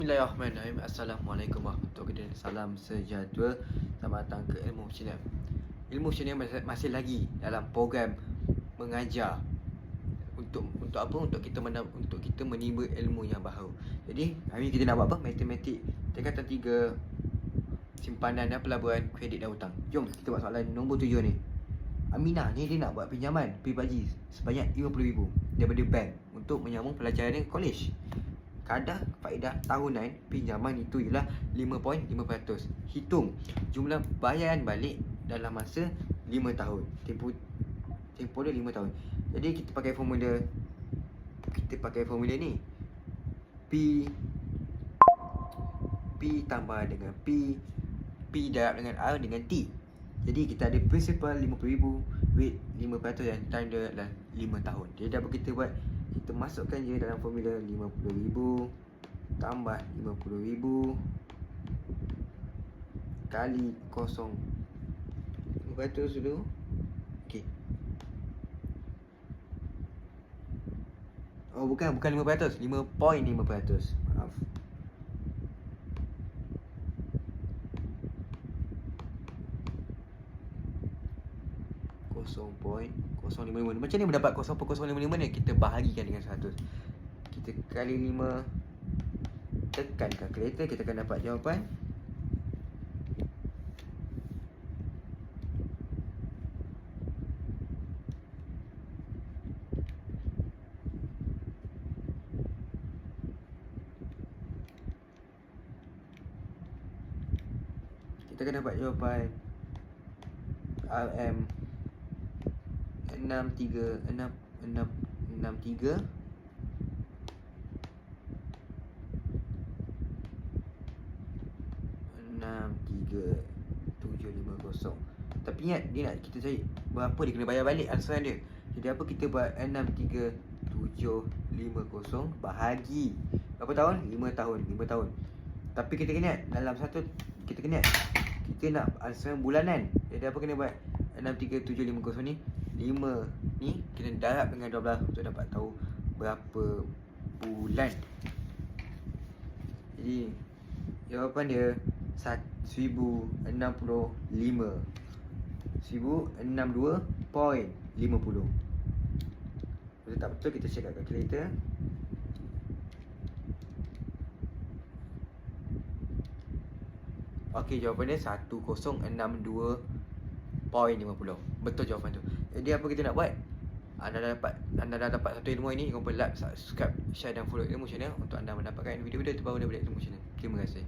Bismillahirrahmanirrahim. Assalamualaikum warahmatullahi wabarakatuh. Salam sejahtera. Selamat datang ke Ilmu Channel. Ilmu Channel masih lagi dalam program mengajar untuk apa? Untuk kita menimba ilmu yang baru. Jadi, hari ni kita nak buat apa? Matematik tingkatan 3 simpanan dan pelaburan kredit dan hutang. Jom kita buat soalan nombor 7 ni. Aminah ni dia nak buat pinjaman pribadi sebanyak RM50,000 daripada bank untuk menyambung pelajaran dia college. Kadar faedah tahunan pinjaman itu ialah 5.5%. Hitung jumlah bayaran balik dalam masa 5 tahun. Tempoh dia 5 tahun. Jadi kita pakai formula ni. P tambah dengan P darab dengan R dengan T. Jadi kita ada principal RM50,000, rate 5% dan time dia adalah 5 tahun. Jadi apa kita buat? Kita masukkan je dalam formula RM50,000 tambah RM50,000 kali 5% dulu. Okey. Oh bukan 5%, 5.5%. Maaf. .055. Macam ni mendapat 0.055 ni? Kita bahagikan dengan 100. Kita kali 5, tekan kalkulator, kita akan dapat jawapan RM 63750. Tapi ingat dia nak kita cari berapa dia kena bayar balik angsuran dia. Jadi apa kita buat 63750 bahagi berapa tahun? 5 tahun. Tapi kita kena dalam satu kita nak angsuran bulanan. Jadi apa kena buat? 63750 ni 5 ni kena darab dengan 12 untuk dapat tahu berapa bulan. Jadi jawapan dia 1065. 1062.50. Kalau tak betul kita check kat kalkulator. Okey, jawapan dia 1062.50. Betul jawapan tu. Jadi apa kita nak buat? Anda dah dapat satu ilmu ini. Jangan lupa like, subscribe, share dan follow Ilmu Channel untuk anda mendapatkan video-video terbaru daripada Ilmu Channel. Terima kasih.